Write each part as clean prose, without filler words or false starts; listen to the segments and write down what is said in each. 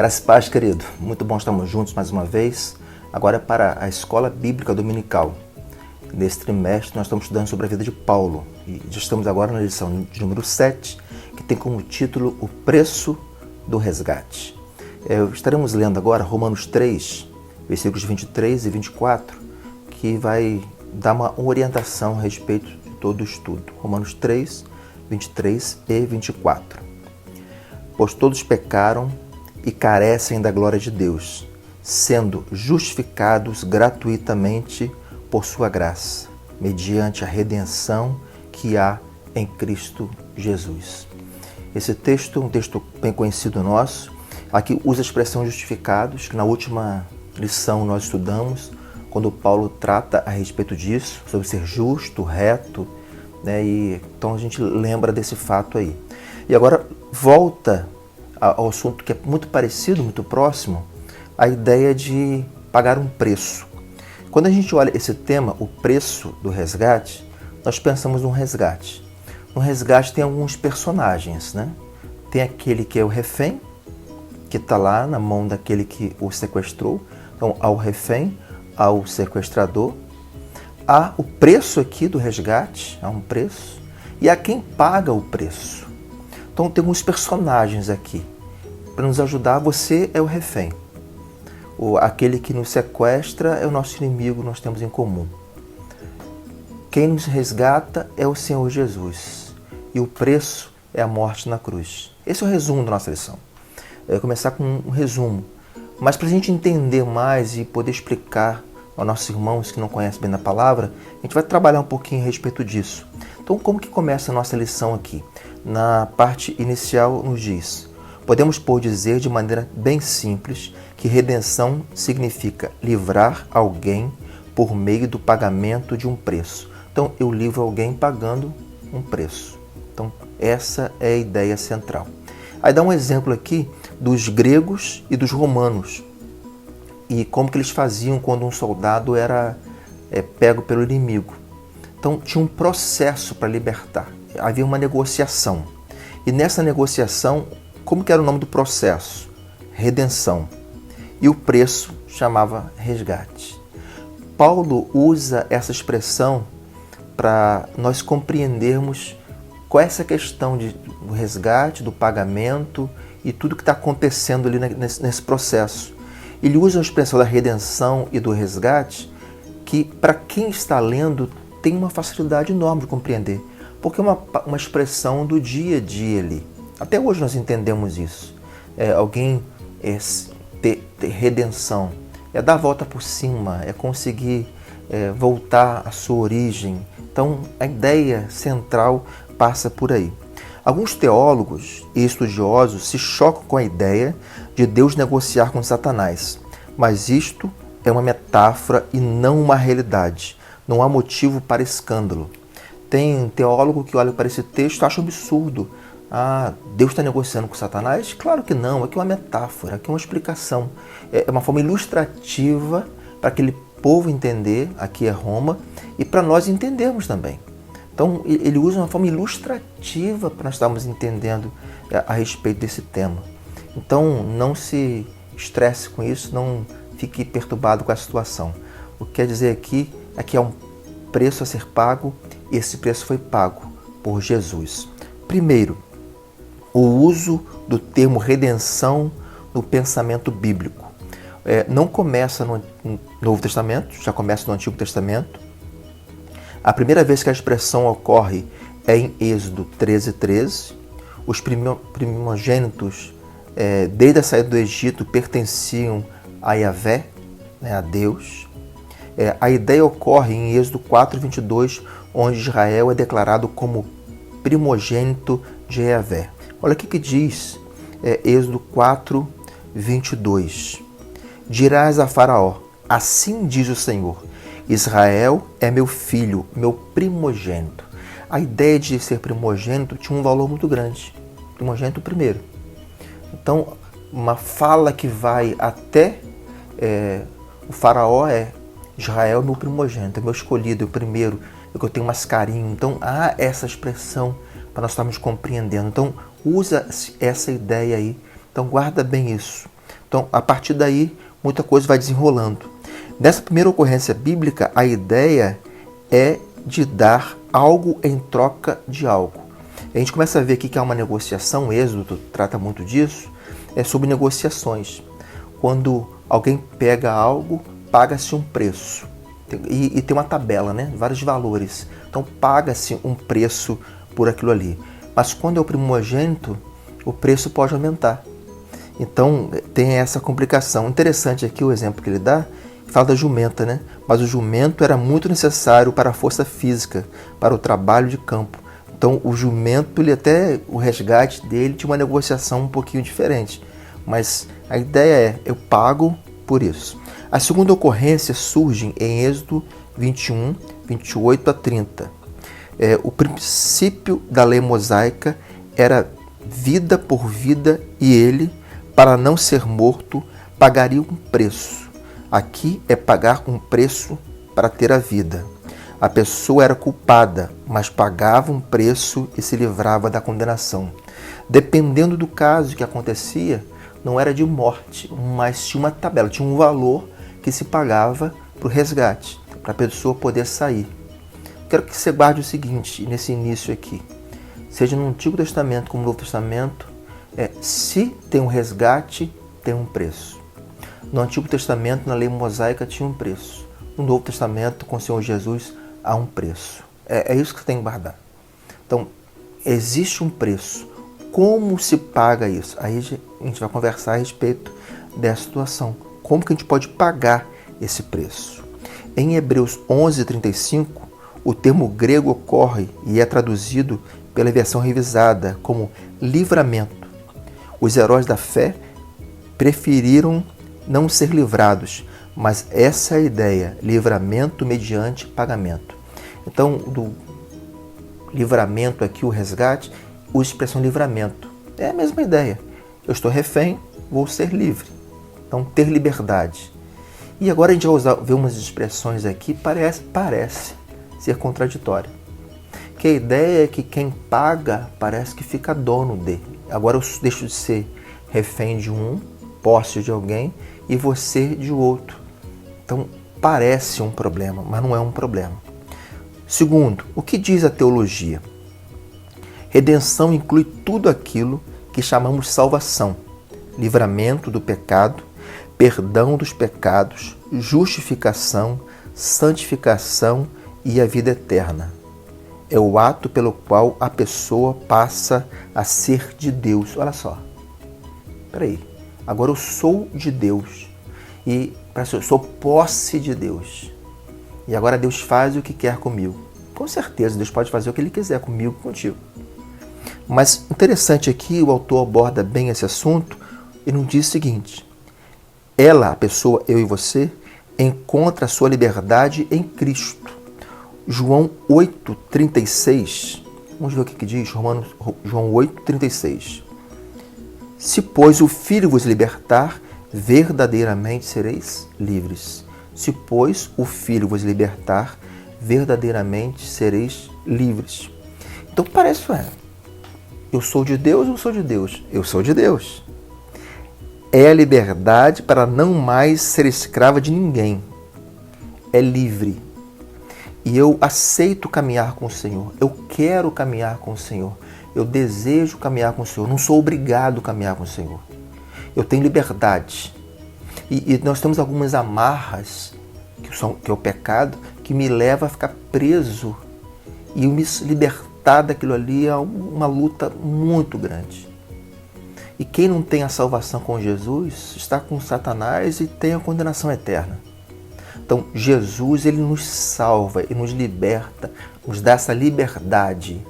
Graças e paz, querido. Muito bom estarmos juntos mais uma vez. Agora é para a Escola Bíblica Dominical. Nesse trimestre nós estamos estudando sobre a vida de Paulo. E já estamos agora na lição de número 7, que tem como título O Preço do Resgate. Estaremos lendo agora Romanos 3, versículos 23 e 24, que vai dar uma orientação a respeito de todo o estudo. Romanos 3, 23 e 24. Pois todos pecaram e carecem da glória de Deus, sendo justificados gratuitamente por sua graça, mediante a redenção que há em Cristo Jesus. Esse texto é um texto bem conhecido nosso. Aqui usa a expressão justificados, que na última lição nós estudamos, quando Paulo trata a respeito disso, sobre ser justo, reto, né? E então a gente lembra desse fato aí. E agora volta ao assunto que é muito parecido, muito próximo, a ideia de pagar um preço. Quando a gente olha esse tema, o preço do resgate, nós pensamos num resgate. No resgate tem alguns personagens, né? Tem aquele que é o refém, que está lá na mão daquele que o sequestrou. Então, ao refém, ao sequestrador. Há o preço aqui do resgate, há um preço, e há quem paga o preço. Então tem alguns personagens aqui. Para nos ajudar, você é o refém. Aquele que nos sequestra é o nosso inimigo, nós temos em comum. Quem nos resgata é o Senhor Jesus. E o preço é a morte na cruz. Esse é o resumo da nossa lição. Eu vou começar com um resumo. Mas para a gente entender mais e poder explicar aos nossos irmãos que não conhecem bem a palavra, a gente vai trabalhar um pouquinho a respeito disso. Então, como que começa a nossa lição aqui? Na parte inicial nos diz: podemos, por dizer de maneira bem simples, que redenção significa livrar alguém por meio do pagamento de um preço. Então, eu livro alguém pagando um preço. Então, essa é a ideia central. Aí dá um exemplo aqui dos gregos e dos romanos. E como que eles faziam quando um soldado era pego pelo inimigo. Então, tinha um processo para libertar. Havia uma negociação. E nessa negociação, como que era o nome do processo? Redenção. E o preço chamava resgate. Paulo usa essa expressão para nós compreendermos qual é essa questão do resgate, do pagamento e tudo que está acontecendo ali nesse processo. Ele usa a expressão da redenção e do resgate que, para quem está lendo, tem uma facilidade enorme de compreender, porque é uma expressão do dia a dia ali. Até hoje nós entendemos isso. Alguém ter redenção é dar a volta por cima, é conseguir voltar à sua origem. Então, a ideia central passa por aí. Alguns teólogos e estudiosos se chocam com a ideia de Deus negociar com Satanás, mas isto é uma metáfora e não uma realidade. Não há motivo para escândalo. Tem teólogo que olha para esse texto e acha absurdo. Deus está negociando com Satanás? Claro que não, aqui é uma metáfora, aqui é uma explicação. É uma forma ilustrativa para aquele povo entender, aqui é Roma, e para nós entendermos também. Então, ele usa uma forma ilustrativa para nós estarmos entendendo a respeito desse tema. Então, não se estresse com isso, não fique perturbado com a situação. O que quer dizer aqui é que há um preço a ser pago, e esse preço foi pago por Jesus. Primeiro, o uso do termo redenção no pensamento bíblico. Não começa no Novo Testamento, já começa no Antigo Testamento. A primeira vez que a expressão ocorre é em Êxodo 13:13. Os primogênitos, desde a saída do Egito, pertenciam a Yahvé, né, a Deus. A ideia ocorre em Êxodo 4:22, onde Israel é declarado como primogênito de Yahvé. Olha o que diz Êxodo 4:22. Dirás a Faraó: assim diz o Senhor, Israel é meu filho, meu primogênito. A ideia de ser primogênito tinha um valor muito grande. Primogênito primeiro. Então, uma fala que vai até o Faraó Israel é meu primogênito, é meu escolhido, é o primeiro, é que eu tenho mais carinho. Então, há essa expressão para para nós estarmos compreendendo. Então, usa essa ideia aí. Então, guarda bem isso. Então, a partir daí, muita coisa vai desenrolando. Nessa primeira ocorrência bíblica, a ideia é de dar algo em troca de algo. A gente começa a ver aqui que há uma negociação, o Êxodo trata muito disso, é sobre negociações. Quando alguém pega algo, paga-se um preço. E tem uma tabela, né? Vários valores. Então paga-se um preço por aquilo ali. Mas quando é o primogênito, o preço pode aumentar. Então tem essa complicação. Interessante aqui o exemplo que ele dá, fala da jumenta, né? Mas o jumento era muito necessário para a força física, para o trabalho de campo. Então o jumento, o resgate dele tinha uma negociação um pouquinho diferente. Mas a ideia é, eu pago por isso. A segunda ocorrência surge em Êxodo 21, 28 a 30. O princípio da lei mosaica era vida por vida e ele, para não ser morto, pagaria um preço. Aqui é pagar um preço para ter a vida. A pessoa era culpada, mas pagava um preço e se livrava da condenação. Dependendo do caso que acontecia, não era de morte, mas tinha uma tabela, tinha um valor que se pagava para o resgate, para a pessoa poder sair. Quero que você guarde o seguinte, nesse início aqui, seja no Antigo Testamento como no Novo Testamento, se tem um resgate, tem um preço. No Antigo Testamento, na lei mosaica, tinha um preço. No Novo Testamento, com o Senhor Jesus, há um preço. É isso que você tem que guardar. Então, existe um preço. Como se paga isso? Aí a gente vai conversar a respeito dessa situação. Como que a gente pode pagar esse preço? Em Hebreus 11:35, o termo grego ocorre e é traduzido pela versão revisada como livramento. Os heróis da fé preferiram não ser livrados, mas essa é a ideia, livramento mediante pagamento. Então, do livramento aqui, o resgate, usa a expressão livramento. É a mesma ideia. Eu estou refém, vou ser livre. Então, ter liberdade. E agora a gente vai ver umas expressões aqui, parece ser contraditória. Que a ideia é que quem paga parece que fica dono dele. Agora eu deixo de ser refém de um, posse de alguém, e você de outro. Então, parece um problema, mas não é um problema. Segundo, o que diz a teologia? Redenção inclui tudo aquilo que chamamos salvação, livramento do pecado, perdão dos pecados, justificação, santificação e a vida eterna. É o ato pelo qual a pessoa passa a ser de Deus. Olha só. Espera aí. Agora eu sou de Deus. E eu sou posse de Deus. E agora Deus faz o que quer comigo. Com certeza, Deus pode fazer o que Ele quiser comigo, contigo. Mas interessante aqui, o autor aborda bem esse assunto e nos diz o seguinte: ela, a pessoa, eu e você, encontra a sua liberdade em Cristo. João 8,36. Vamos ver o que diz João 8,36. Se, pois, o Filho vos libertar, verdadeiramente sereis livres. Se, pois, o Filho vos libertar, verdadeiramente sereis livres. Então parece, eu sou de Deus ou sou de Deus? Eu sou de Deus. É a liberdade para não mais ser escrava de ninguém. É livre. E eu aceito caminhar com o Senhor. Eu quero caminhar com o Senhor. Eu desejo caminhar com o Senhor. Não sou obrigado a caminhar com o Senhor. Eu tenho liberdade. E nós temos algumas amarras, que é o pecado, que me leva a ficar preso. E me libertar daquilo ali é uma luta muito grande. E quem não tem a salvação com Jesus está com Satanás e tem a condenação eterna. Então, Jesus, ele nos salva, ele nos liberta, nos dá essa liberdade.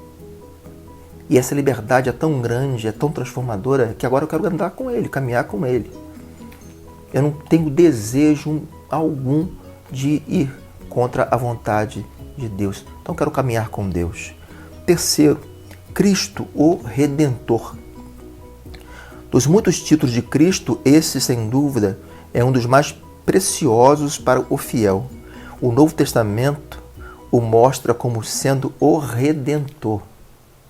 E essa liberdade é tão grande, é tão transformadora, que agora eu quero andar com ele, caminhar com ele. Eu não tenho desejo algum de ir contra a vontade de Deus. Então, eu quero caminhar com Deus. Terceiro, Cristo, o Redentor. Dos muitos títulos de Cristo, esse, sem dúvida, é um dos mais preciosos para o fiel. O Novo Testamento o mostra como sendo o Redentor.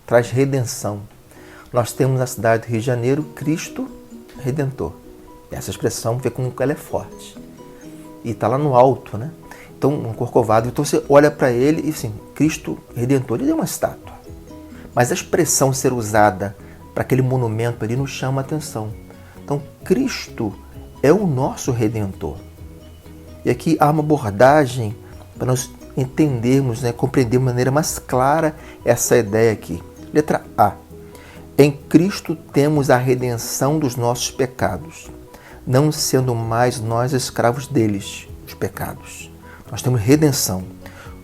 Traz redenção. Nós temos na cidade do Rio de Janeiro Cristo Redentor. Essa expressão vê como ela é forte. E está lá no alto, né? Então, um corcovado. Então você olha para ele e assim, Cristo Redentor, ele é uma estátua. Mas a expressão ser usada para aquele monumento ali nos chama a atenção. Então, Cristo é o nosso Redentor. E aqui há uma abordagem para nós entendermos, né, compreendermos de maneira mais clara essa ideia aqui. Letra A. Em Cristo temos a redenção dos nossos pecados, não sendo mais nós escravos deles, os pecados. Nós temos redenção.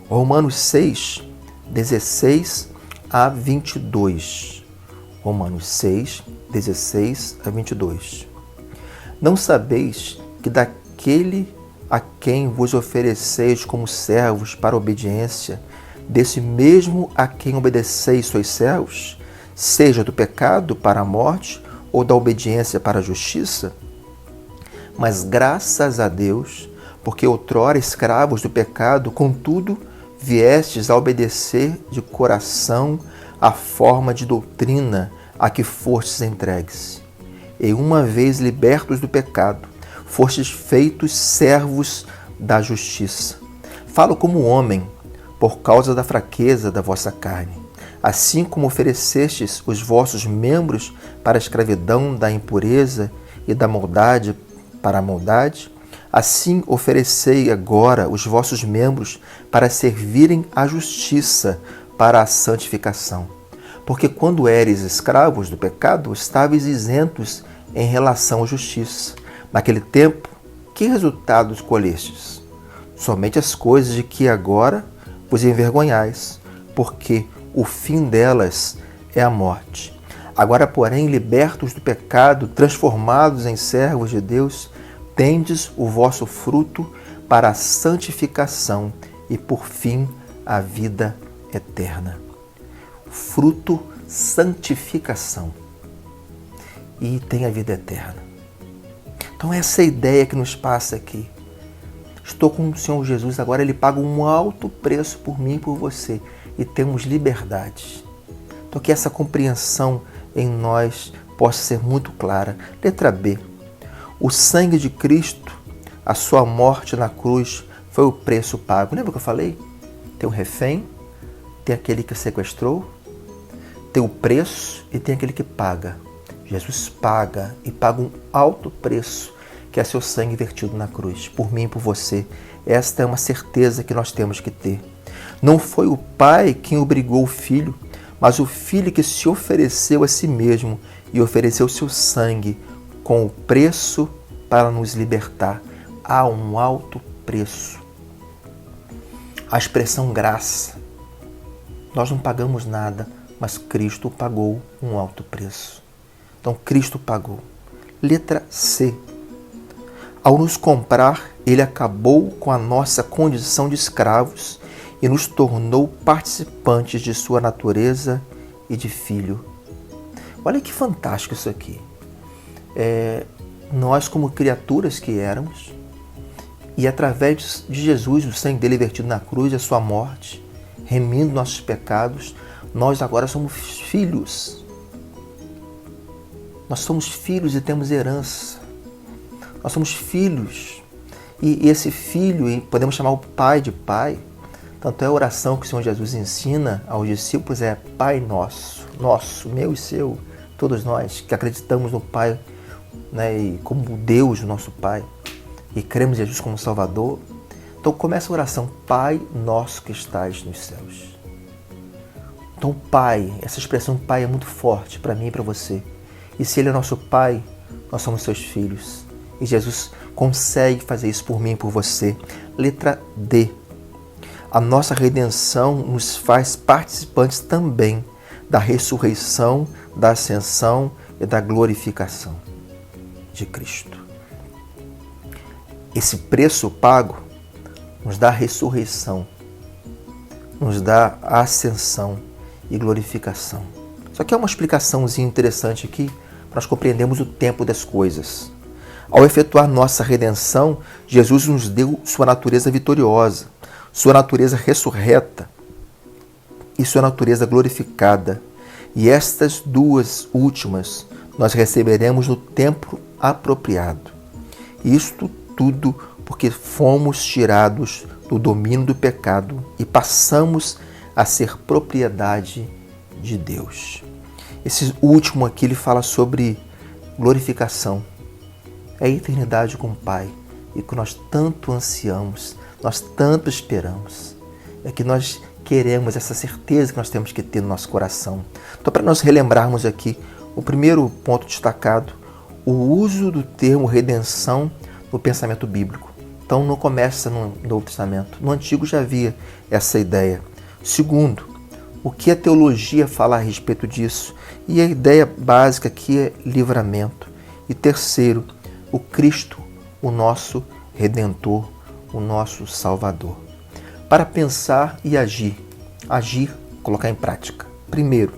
Romanos 6, 16 a 22. Romanos 6, 16 a 22. Não sabeis que daquele a quem vos ofereceis como servos para a obediência, desse mesmo a quem obedeceis sois servos, seja do pecado para a morte ou da obediência para a justiça? Mas graças a Deus, porque outrora escravos do pecado, contudo, viestes a obedecer de coração a forma de doutrina a que fostes entregues. E uma vez libertos do pecado, fostes feitos servos da justiça. Falo como homem, por causa da fraqueza da vossa carne. Assim como oferecestes os vossos membros para a escravidão da impureza e da maldade para a maldade, assim oferecei agora os vossos membros para servirem à justiça, para a santificação. Porque quando éreis escravos do pecado, estáveis isentos em relação à justiça. Naquele tempo, que resultados colhestes? Somente as coisas de que agora vos envergonhais, porque o fim delas é a morte. Agora, porém, libertos do pecado, transformados em servos de Deus, tendes o vosso fruto para a santificação e, por fim, a vida eterna. Fruto, santificação. E tem a vida eterna. Então essa é a ideia que nos passa aqui. Estou com o Senhor Jesus, agora Ele paga um alto preço por mim e por você. E temos liberdade. Então que essa compreensão em nós possa ser muito clara. Letra B. O sangue de Cristo, a sua morte na cruz, foi o preço pago. Lembra que eu falei? Tem o refém, tem aquele que sequestrou, tem o preço e tem aquele que paga. Jesus paga e paga um alto preço, que é seu sangue vertido na cruz, por mim e por você. Esta é uma certeza que nós temos que ter. Não foi o Pai quem obrigou o Filho, mas o Filho que se ofereceu a si mesmo e ofereceu seu sangue com o preço para nos libertar. Há um alto preço. A expressão graça. Nós não pagamos nada, mas Cristo pagou um alto preço. Então, Cristo pagou. Letra C. Ao nos comprar, Ele acabou com a nossa condição de escravos e nos tornou participantes de sua natureza e de filho. Olha que fantástico isso aqui. Nós, como criaturas que éramos, e através de Jesus, o sangue dele vertido na cruz, a sua morte, remindo nossos pecados, nós agora somos filhos. Nós somos filhos e temos herança. Nós somos filhos. E esse filho, e podemos chamar o Pai de Pai. Tanto é a oração que o Senhor Jesus ensina aos discípulos, é Pai nosso, meu e seu, todos nós que acreditamos no Pai, né, e como Deus, o nosso Pai, e cremos em Jesus como Salvador. Então começa a oração, Pai nosso que estás nos céus. Então Pai, essa expressão Pai é muito forte para mim e para você. E se Ele é nosso Pai, nós somos seus filhos. E Jesus consegue fazer isso por mim e por você. Letra D. A nossa redenção nos faz participantes também da ressurreição, da ascensão e da glorificação de Cristo. Esse preço pago nos dá a ressurreição, nos dá a ascensão e glorificação. Só que há uma explicaçãozinha interessante aqui para nós compreendermos o tempo das coisas. Ao efetuar nossa redenção, Jesus nos deu sua natureza vitoriosa, sua natureza ressurreta e sua natureza glorificada. E estas duas últimas nós receberemos no tempo apropriado. Isto tudo porque fomos tirados do domínio do pecado e passamos a ser propriedade de Deus. Esse último aqui ele fala sobre glorificação. É a eternidade com o Pai e que nós tanto ansiamos, nós tanto esperamos. É que nós queremos essa certeza que nós temos que ter no nosso coração. Então, para nós relembrarmos aqui, o primeiro ponto destacado, o uso do termo redenção no pensamento bíblico. Então, não começa no Novo Testamento. No Antigo já havia essa ideia. Segundo, o que a teologia fala a respeito disso? E a ideia básica aqui é livramento. E terceiro, o Cristo, o nosso Redentor, o nosso Salvador. Para pensar e agir. Agir, colocar em prática. Primeiro,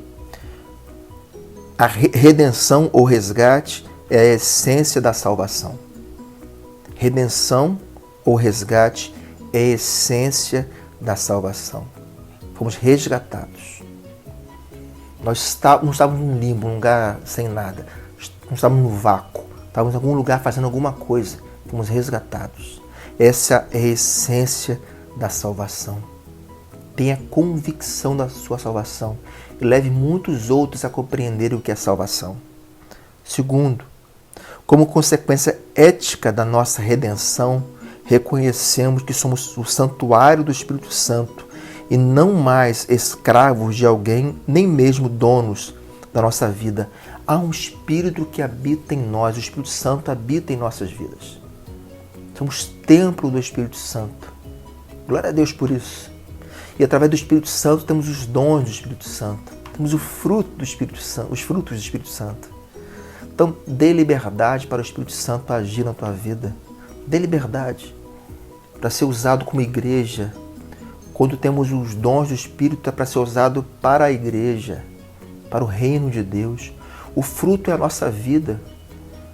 a redenção ou resgate é a essência da salvação. Redenção ou resgate é a essência da salvação. Fomos resgatados. Nós não estávamos num limbo, num lugar sem nada. Não estávamos no vácuo. Estávamos em algum lugar fazendo alguma coisa. Fomos resgatados. Essa é a essência da salvação. Tenha convicção da sua salvação e leve muitos outros a compreenderem o que é salvação. Segundo, como consequência ética da nossa redenção, reconhecemos que somos o santuário do Espírito Santo e não mais escravos de alguém, nem mesmo donos da nossa vida. Há um Espírito que habita em nós, o Espírito Santo habita em nossas vidas. Somos templo do Espírito Santo. Glória a Deus por isso. E através do Espírito Santo temos os dons do Espírito Santo. Temos o fruto do Espírito Santo, os frutos do Espírito Santo. Então, dê liberdade para o Espírito Santo agir na tua vida. Dê liberdade para ser usado como igreja. Quando temos os dons do Espírito, é para ser usado para a igreja, para o reino de Deus. O fruto é a nossa vida.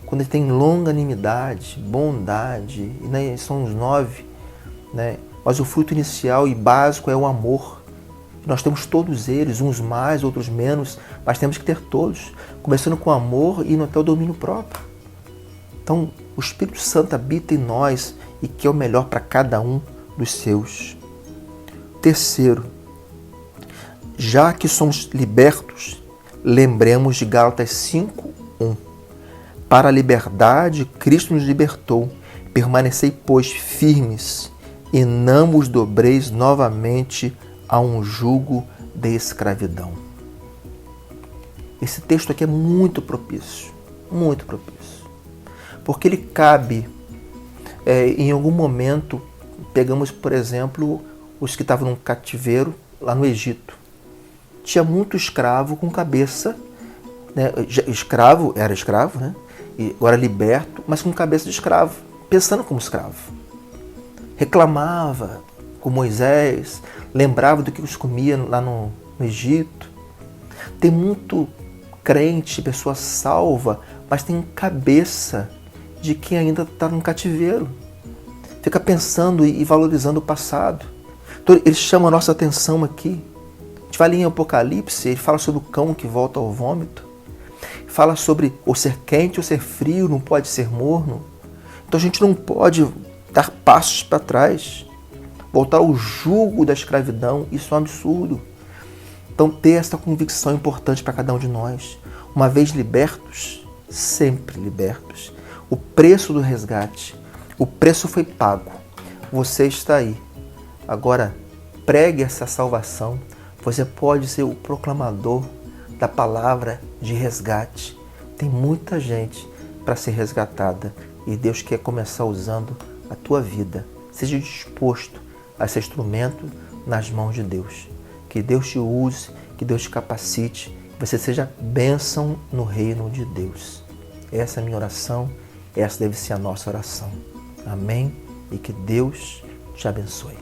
Quando ele tem longanimidade, bondade, e são os 9, né? Mas o fruto inicial e básico é o amor. Nós temos todos eles, uns mais, outros menos, mas temos que ter todos, começando com amor e indo até o domínio próprio. Então, o Espírito Santo habita em nós e quer o melhor para cada um dos seus. Terceiro, já que somos libertos, lembremos de Gálatas 5:1. Para a liberdade, Cristo nos libertou. Permanecei, pois, firmes e não vos dobreis novamente a um jugo de escravidão. Esse texto aqui é muito propício, porque ele cabe em algum momento. Pegamos, por exemplo, os que estavam num cativeiro lá no Egito. Tinha muito escravo com cabeça, né? Era escravo, né? E agora liberto, mas com cabeça de escravo, pensando como escravo. Reclamava com Moisés, lembrava do que os comia lá no Egito. Tem muito crente, pessoa salva, mas tem cabeça de quem ainda está no cativeiro. Fica pensando e valorizando o passado. Então, ele chama a nossa atenção aqui. A gente vai ali em Apocalipse, ele fala sobre o cão que volta ao vômito. Fala sobre ou ser quente ou ser frio, não pode ser morno. Então a gente não pode dar passos para trás. Voltar ao jugo da escravidão, isso é um absurdo. Então ter essa convicção é importante para cada um de nós. Uma vez libertos, sempre libertos. O preço do resgate, o preço foi pago. Você está aí. Agora, pregue essa salvação. Você pode ser o proclamador da palavra de resgate. Tem muita gente para ser resgatada e Deus quer começar usando a tua vida. Seja disposto a ser instrumento nas mãos de Deus. Que Deus te use, que Deus te capacite, que você seja bênção no reino de Deus. Essa é a minha oração, essa deve ser a nossa oração. Amém? E que Deus te abençoe.